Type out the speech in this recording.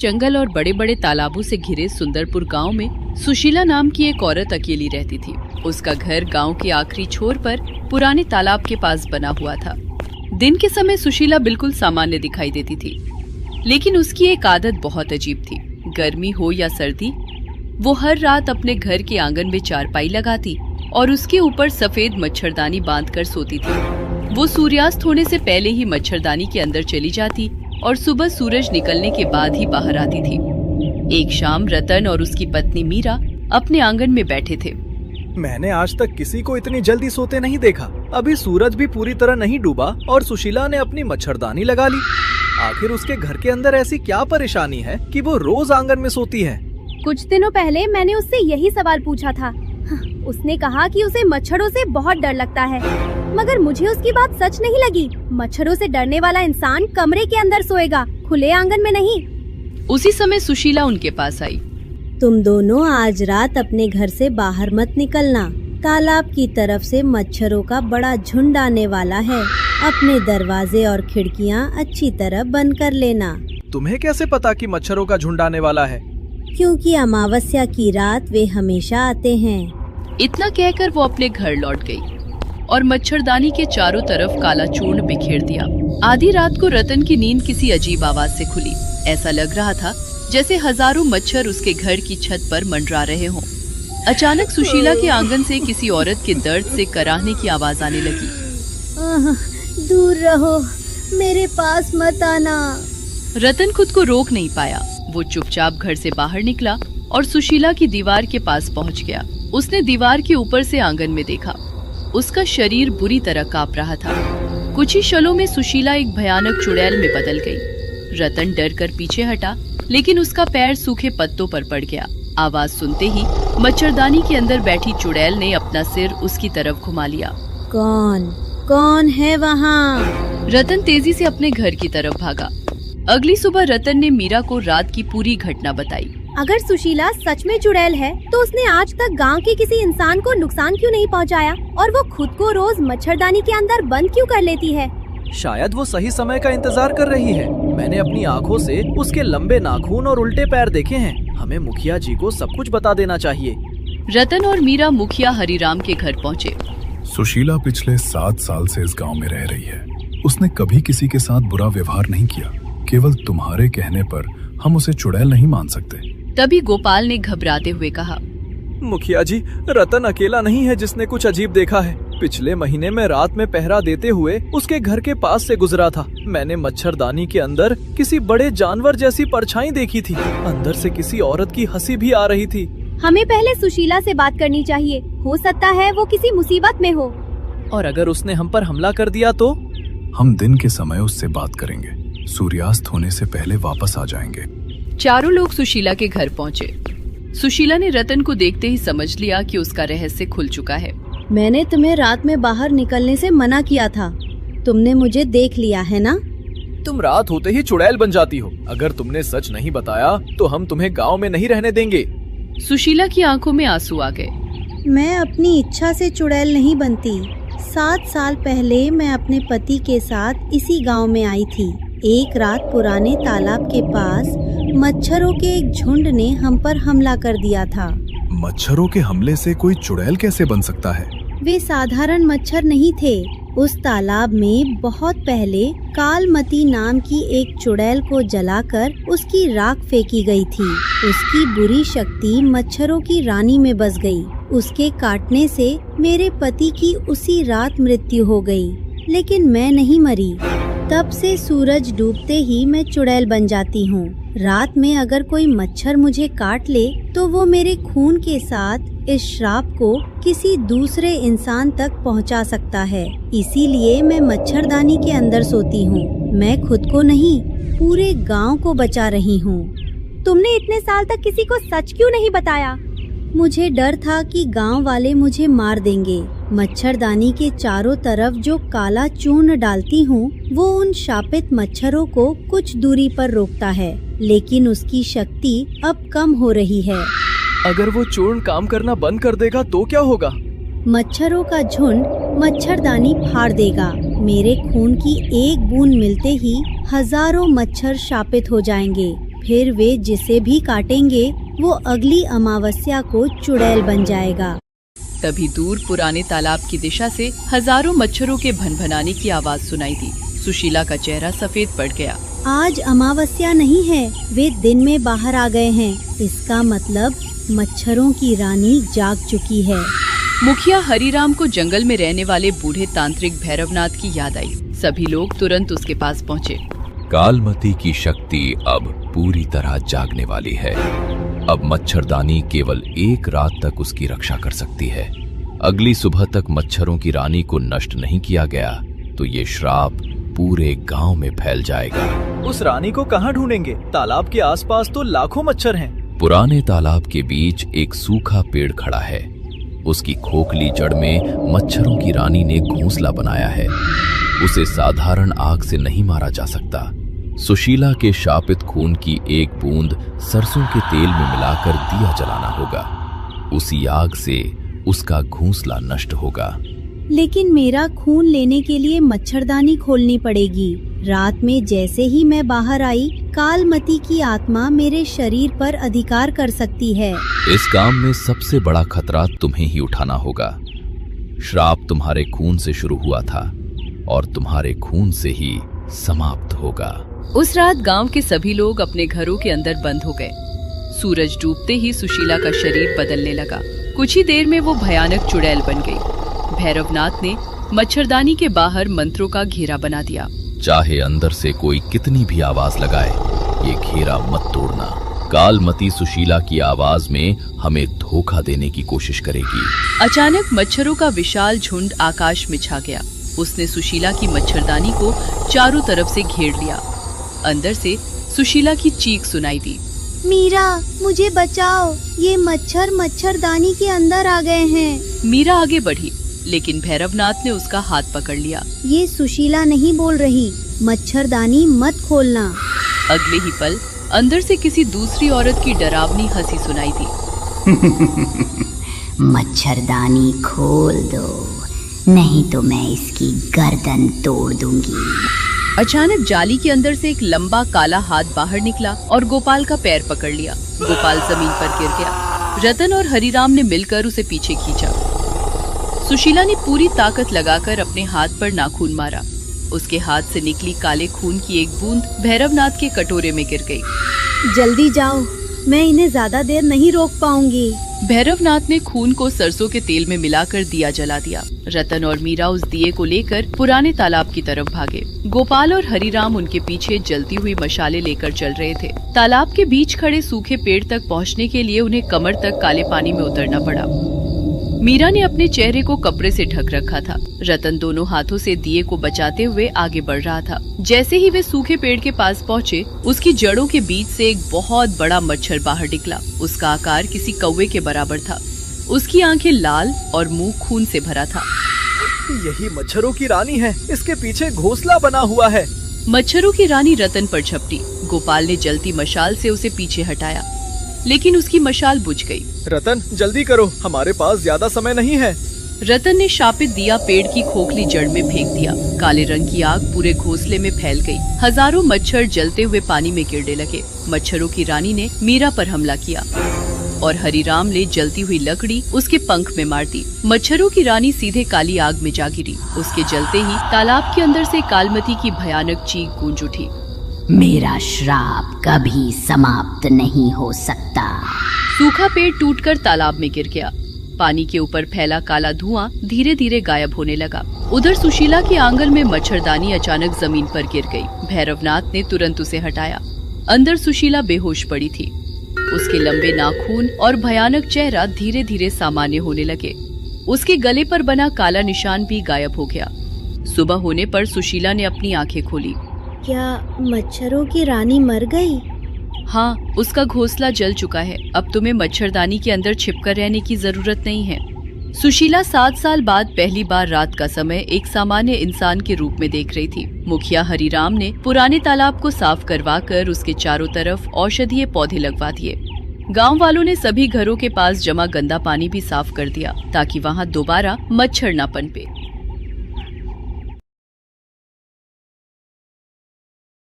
जंगल और बड़े बड़े तालाबों से घिरे सुंदरपुर गांव में सुशीला नाम की एक औरत अकेली रहती थी। उसका घर गांव के आखिरी छोर पर पुराने तालाब के पास बना हुआ था। दिन के समय सुशीला बिल्कुल सामान्य दिखाई देती थी, लेकिन उसकी एक आदत बहुत अजीब थी। गर्मी हो या सर्दी, वो हर रात अपने घर के आंगन में चारपाई लगाती और उसके ऊपर सफेद मच्छरदानी बांधकर सोती थी। वो सूर्यास्त होने से पहले ही मच्छरदानी के अंदर चली जाती और सुबह सूरज निकलने के बाद ही बाहर आती थी। एक शाम रतन और उसकी पत्नी मीरा अपने आंगन में बैठे थे। मैंने आज तक किसी को इतनी जल्दी सोते नहीं देखा। अभी सूरज भी पूरी तरह नहीं डूबा और सुशीला ने अपनी मच्छरदानी लगा ली। आखिर उसके घर के अंदर ऐसी क्या परेशानी है कि वो रोज आंगन में सोती है? कुछ दिनों पहले मैंने उससे यही सवाल पूछा था। उसने कहा कि उसे मच्छरों से बहुत डर लगता है, मगर मुझे उसकी बात सच नहीं लगी। मच्छरों से डरने वाला इंसान कमरे के अंदर सोएगा, खुले आंगन में नहीं। उसी समय सुशीला उनके पास आई। तुम दोनों आज रात अपने घर से बाहर मत निकलना। तालाब की तरफ से मच्छरों का बड़ा झुंड आने वाला है। अपने दरवाजे और खिड़कियां अच्छी तरह बंद कर लेना। तुम्हें कैसे पता कि मच्छरों का झुंड आने वाला है? क्योंकि अमावस्या की रात वे हमेशा आते हैं। इतना कहकर वो अपने घर लौट गई और मच्छरदानी के चारों तरफ काला चूर्ण बिखेर दिया। आधी रात को रतन की नींद किसी अजीब आवाज से खुली। ऐसा लग रहा था जैसे हजारों मच्छर उसके घर की छत पर मंडरा रहे हों। अचानक सुशीला के आंगन से किसी औरत के दर्द से कराहने की आवाज आने लगी। दूर रहो, मेरे पास मत आना। रतन खुद को रोक नहीं पाया। वो चुपचाप घर से बाहर निकला और सुशीला की दीवार के पास पहुंच गया। उसने दीवार के ऊपर से आंगन में देखा। उसका शरीर बुरी तरह कांप रहा था। कुछ ही क्षणों में सुशीला एक भयानक चुड़ैल में बदल गई। रतन डर कर पीछे हटा, लेकिन उसका पैर सूखे पत्तों पर पड़ गया। आवाज सुनते ही मच्छरदानी के अंदर बैठी चुड़ैल ने अपना सिर उसकी तरफ घुमा लिया। कौन है वहाँ? रतन तेजी से अपने घर की तरफ भागा। अगली सुबह रतन ने मीरा को रात की पूरी घटना बताई। अगर सुशीला सच में चुड़ैल है, तो उसने आज तक गांव के किसी इंसान को नुकसान क्यों नहीं पहुंचाया? और वो खुद को रोज मच्छरदानी के अंदर बंद क्यों कर लेती है? शायद वो सही समय का इंतजार कर रही है। मैंने अपनी आँखों से उसके लंबे नाखून और उल्टे पैर देखे हैं। हमें मुखिया जी को सब कुछ बता देना चाहिए। रतन और मीरा मुखिया हरिराम के घर पहुँचे। सुशीला पिछले 7 साल से इस गांव में रह रही है। उसने कभी किसी के साथ बुरा व्यवहार नहीं किया। केवल तुम्हारे कहने पर हम उसे चुड़ैल नहीं मान सकते। तभी गोपाल ने घबराते हुए कहा, मुखिया जी, रतन अकेला नहीं है जिसने कुछ अजीब देखा है। पिछले महीने में रात में पहरा देते हुए उसके घर के पास से गुजरा था। मैंने मच्छरदानी के अंदर किसी बड़े जानवर जैसी परछाई देखी थी। अंदर से किसी औरत की हंसी भी आ रही थी। हमें पहले सुशीला से बात करनी चाहिए। हो सकता है वो किसी मुसीबत में हो। और अगर उसने हम पर हमला कर दिया तो? हम दिन के समय उससे बात करेंगे। सूर्यास्त होने से पहले वापस आ जाएंगे। चारों लोग सुशीला के घर पहुँचे। सुशीला ने रतन को देखते ही समझ लिया कि उसका रहस्य खुल चुका है। मैंने तुम्हें रात में बाहर निकलने से मना किया था। तुमने मुझे देख लिया है ना? तुम रात होते ही चुड़ैल बन जाती हो। अगर तुमने सच नहीं बताया तो हम तुम्हें गांव में नहीं रहने देंगे। सुशीला की आंखों में आंसू आ गए। मैं अपनी इच्छा से चुड़ैल नहीं बनती। 7 साल पहले मैं अपने पति के साथ इसी गांव में आई थी। एक रात पुराने तालाब के पास मच्छरों के एक झुंड ने हम पर हमला कर दिया था। मच्छरों के हमले से कोई चुड़ैल कैसे बन सकता है? वे साधारण मच्छर नहीं थे। उस तालाब में बहुत पहले कालमती नाम की एक चुड़ैल को जलाकर उसकी राख फेंकी गई थी। उसकी बुरी शक्ति मच्छरों की रानी में बस गई। उसके काटने से मेरे पति की उसी रात मृत्यु हो गई, लेकिन मैं नहीं मरी। तब से सूरज डूबते ही मैं चुड़ैल बन जाती हूँ। रात में अगर कोई मच्छर मुझे काट ले तो वो मेरे खून के साथ इस श्राप को किसी दूसरे इंसान तक पहुँचा सकता है। इसीलिए मैं मच्छरदानी के अंदर सोती हूँ। मैं खुद को नहीं, पूरे गांव को बचा रही हूँ। तुमने इतने साल तक किसी को सच क्यों नहीं बताया? मुझे डर था कि गांव वाले मुझे मार देंगे। मच्छरदानी के चारों तरफ जो काला चूर्ण डालती हूँ वो उन शापित मच्छरों को कुछ दूरी पर रोकता है, लेकिन उसकी शक्ति अब कम हो रही है। अगर वो चूर्ण काम करना बंद कर देगा तो क्या होगा? मच्छरों का झुंड मच्छरदानी फाड़ देगा। मेरे खून की एक बूंद मिलते ही हजारों मच्छर शापित हो जाएंगे। फिर वे जिसे भी काटेंगे वो अगली अमावस्या को चुड़ैल बन जाएगा। तभी दूर पुराने तालाब की दिशा से हजारों मच्छरों के भनभनाने की आवाज सुनाई दी। सुशीला का चेहरा सफेद पड़ गया। आज अमावस्या नहीं है, वे दिन में बाहर आ गए हैं। इसका मतलब मच्छरों की रानी जाग चुकी है। मुखिया हरिराम को जंगल में रहने वाले बूढ़े तांत्रिक भैरवनाथ की याद आई। सभी लोग तुरंत उसके पास पहुँचे। कालमती की शक्ति अब पूरी तरह जागने वाली है। अब मच्छरदानी केवल एक रात तक उसकी रक्षा कर सकती है। अगली सुबह तक मच्छरों की रानी को नष्ट नहीं किया गया तो ये श्राप पूरे गांव में फैल जाएगा। उस रानी को कहाँ ढूंढेंगे? तालाब के आसपास तो लाखों मच्छर हैं। पुराने तालाब के बीच एक सूखा पेड़ खड़ा है। उसकी खोखली जड़ में मच्छरों की रानी ने घोंसला बनाया है। उसे साधारण आग से नहीं मारा जा सकता। सुशीला के शापित खून की एक बूंद सरसों के तेल में मिलाकर दिया जलाना होगा। उसी आग से उसका घोंसला नष्ट होगा। लेकिन मेरा खून लेने के लिए मच्छरदानी खोलनी पड़ेगी। रात में जैसे ही मैं बाहर आई, कालमती की आत्मा मेरे शरीर पर अधिकार कर सकती है। इस काम में सबसे बड़ा खतरा तुम्हें ही उठाना होगा। श्राप तुम्हारे खून से शुरू हुआ था और तुम्हारे खून से ही समाप्त होगा। उस रात गांव के सभी लोग अपने घरों के अंदर बंद हो गए। सूरज डूबते ही सुशीला का शरीर बदलने लगा। कुछ ही देर में वो भयानक चुड़ैल बन गई। भैरवनाथ ने मच्छरदानी के बाहर मंत्रों का घेरा बना दिया। चाहे अंदर से कोई कितनी भी आवाज लगाए, ये घेरा मत तोड़ना। कालमती सुशीला की आवाज में हमें धोखा देने की कोशिश करेगी। अचानक मच्छरों का विशाल झुंड आकाश में छा गया। उसने सुशीला की मच्छरदानी को चारों तरफ से घेर लिया। अंदर से सुशीला की चीख सुनाई दी। मीरा, मुझे बचाओ, ये मच्छर मच्छरदानी के अंदर आ गए हैं। मीरा आगे बढ़ी, लेकिन भैरवनाथ ने उसका हाथ पकड़ लिया। ये सुशीला नहीं बोल रही, मच्छरदानी मत खोलना। अगले ही पल अंदर से किसी दूसरी औरत की डरावनी हंसी सुनाई दी। मच्छरदानी खोल दो, नहीं तो मैं इसकी गर्दन तोड़ दूंगी। अचानक जाली के अंदर से एक लंबा काला हाथ बाहर निकला और गोपाल का पैर पकड़ लिया। गोपाल जमीन पर गिर गया। रतन और हरिराम ने मिलकर उसे पीछे खींचा। सुशीला ने पूरी ताकत लगाकर अपने हाथ पर नाखून मारा। उसके हाथ से निकली काले खून की एक बूंद भैरवनाथ के कटोरे में गिर गई। जल्दी जाओ, मैं इन्हें ज्यादा देर नहीं रोक पाऊंगी। भैरवनाथ ने खून को सरसों के तेल में मिलाकर दिया जला दिया। रतन और मीरा उस दिए को लेकर पुराने तालाब की तरफ भागे। गोपाल और हरिराम उनके पीछे जलती हुई मशाले लेकर चल रहे थे। तालाब के बीच खड़े सूखे पेड़ तक पहुंचने के लिए उन्हें कमर तक काले पानी में उतरना पड़ा। मीरा ने अपने चेहरे को कपड़े से ढक रखा था। रतन दोनों हाथों से दिए को बचाते हुए आगे बढ़ रहा था। जैसे ही वे सूखे पेड़ के पास पहुँचे, उसकी जड़ों के बीच से एक बहुत बड़ा मच्छर बाहर निकला। उसका आकार किसी कौवे के बराबर था। उसकी आंखें लाल और मुंह खून से भरा था। यही मच्छरों की रानी है, इसके पीछे घोंसला बना हुआ है। मच्छरों की रानी रतन पर झपटी। गोपाल ने जलती मशाल से उसे पीछे हटाया, लेकिन उसकी मशाल बुझ गई। रतन, जल्दी करो, हमारे पास ज्यादा समय नहीं है। रतन ने शापित दिया पेड़ की खोखली जड़ में फेंक दिया। काले रंग की आग पूरे घोंसले में फैल गई। हजारों मच्छर जलते हुए पानी में गिरने लगे। मच्छरों की रानी ने मीरा पर हमला किया और हरिराम ने जलती हुई लकड़ी उसके पंख में मार दी। मच्छरों की रानी सीधे काली आग में जा गिरी। उसके जलते ही तालाब के अंदर से कालमती की भयानक चीख गूंज उठी। मेरा श्राप कभी समाप्त नहीं हो सकता। सूखा पेड़ टूटकर तालाब में गिर गया। पानी के ऊपर फैला काला धुआं धीरे धीरे गायब होने लगा। उधर सुशीला के आंगन में मच्छरदानी अचानक जमीन पर गिर गई। भैरवनाथ ने तुरंत उसे हटाया। अंदर सुशीला बेहोश पड़ी थी। उसके लंबे नाखून और भयानक चेहरा धीरे धीरे सामान्य होने लगे। उसके गले पर बना काला निशान भी गायब हो गया। सुबह होने पर सुशीला ने अपनी आंखें खोली। क्या मच्छरों की रानी मर गई? हाँ, उसका घोंसला जल चुका है। अब तुम्हें मच्छरदानी के अंदर छिपकर रहने की जरूरत नहीं है। सुशीला 7 साल बाद पहली बार रात का समय एक सामान्य इंसान के रूप में देख रही थी। मुखिया हरिराम ने पुराने तालाब को साफ करवाकर उसके चारों तरफ औषधीय पौधे लगवा दिए। गांव वालों ने सभी घरों के पास जमा गंदा पानी भी साफ कर दिया ताकि वहां दोबारा मच्छर न पनपे।